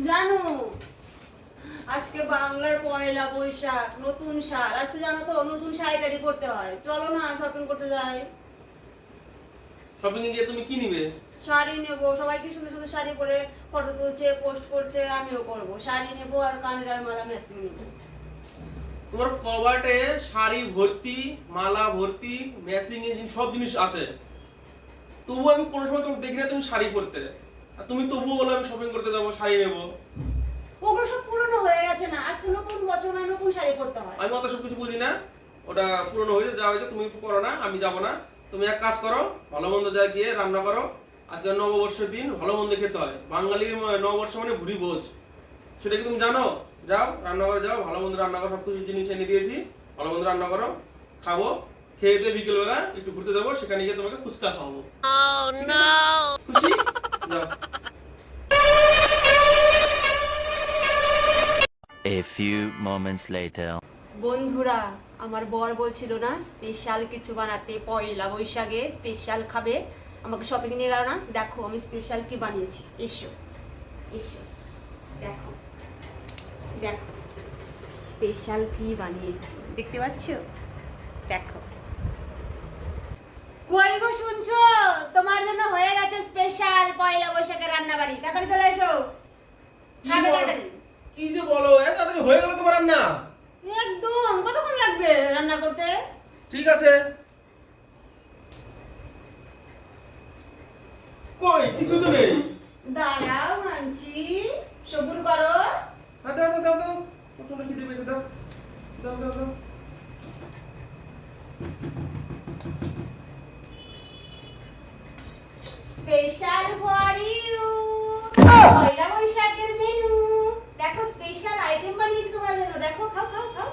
জানো আজকে বাংলার পয়লা বৈশাখ, নতুন সাল। আজকে জানো তো নতুন শাড়ি টাড়ি পরতে হয়। চলো না শপিং করতে যাই। শপিং এ গিয়ে তুমি কি নিবে? শাড়ি নেবো, সবাই কি সুন্দর সুন্দর শাড়ি পরে ফটো তুলছে, পোস্ট করছে, আমিও করবো। শাড়ি নেবো আর কানের আর মালা ম্যাচিং নেবো। তোমার কবাটে শাড়ি ভর্তি, মালা ভর্তি, ম্যাচিং এ সব জিনিস আছে, তবুও আমি কোনো সময় তোমাকে দেখি না তুমি শাড়ি পরতে। আর তুমি তবুও বলো আমি শপিং করতে যাবো, শাড়ি নেবো। ওগুলো সব পুরনো হয়ে গেছে না, আজকে নতুন বছর মানে নতুন শাড়ি পরতে হয়। আমি অত সব কিছু বুঝি না, ওটা পুরনো হয়ে যা হয়েছে। তুমি করো না, আমি যাবো না। তুমি এক কাজ করো, ভালো মন্দ যা গিয়ে রান্না করো। আজকে নববর্ষের দিন, ভালো মন্দ খেতে হয়। বাঙালির নববর্ষ মানে ভুরি ভোজ, সেটা কি তুমি জানো? যাও রান্না করে যাও, ভালো মন্দ রান্না করো, সবকিছু জিনিস এনে দিয়েছি, ভালো মন্দ রান্না করো, খাবো। খেয়ে দিয়ে বিকেলবেলা একটু ঘুরতে যাবো, সেখানে গিয়ে তোমাকে ফুচকা খাওয়াবো। খুশি? যাও। A few moments later. বন্ধুরা, আমার বর বলছিল না স্পেশাল কিছু বানাতে, পয়লা বৈশাখে স্পেশাল খাবে। আমাকে শপিং নিয়ে গেল না। দেখো আমি স্পেশাল কি বানিয়েছি, এসো এসো দেখো দেখো স্পেশাল কি বানিয়েছি, দেখতে পাচ্ছ? দেখো। কই গো শুনছো? তোমার জন্য হয়ে গেছে স্পেশাল পয়লা বৈশাখের রান্না বাড়ি। তাড়াতাড়ি চলে এসো। কি খাবে বলো? তাড়াতাড়ি। কি যে বলো, এত তাড়াতাড়ি হয়ে গেল তোমার রান্না? একদম। কতক্ষণ লাগবে রান্না করতে? ঠিক আছে। কই কিছু তো নেই। দাঁড়াও মানছি, সবুর করো। হ্যাঁ দাও দাও দাও দাও, প্রচন্ড খিদে পেয়েছে, দাও দাও দাও দাও। স্পেশাল ফর ইউ, পয়লা বৈশাখের মেনু। দেখো স্পেশাল আইটেম বানিয়েছি তোমার জন্য। দেখো, খাও খাও খাও।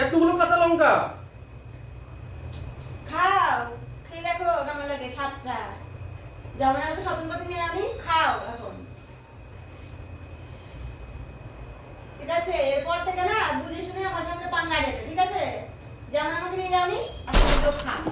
এতগুলো কাঁচা লঙ্কা? খাও, খেয়ে দেখো কেমন লাগে স্বাদটা। যেমন আমি শপিং করতে যাই আমি, খাও এখন। ঠিক আছে, এরপর থেকে না বুঝে শুনে আমার সঙ্গে পাঙ্গা নেবে, ঠিক আছে? যেমন আমাকে নিয়ে যাওনি, আজকে খাও।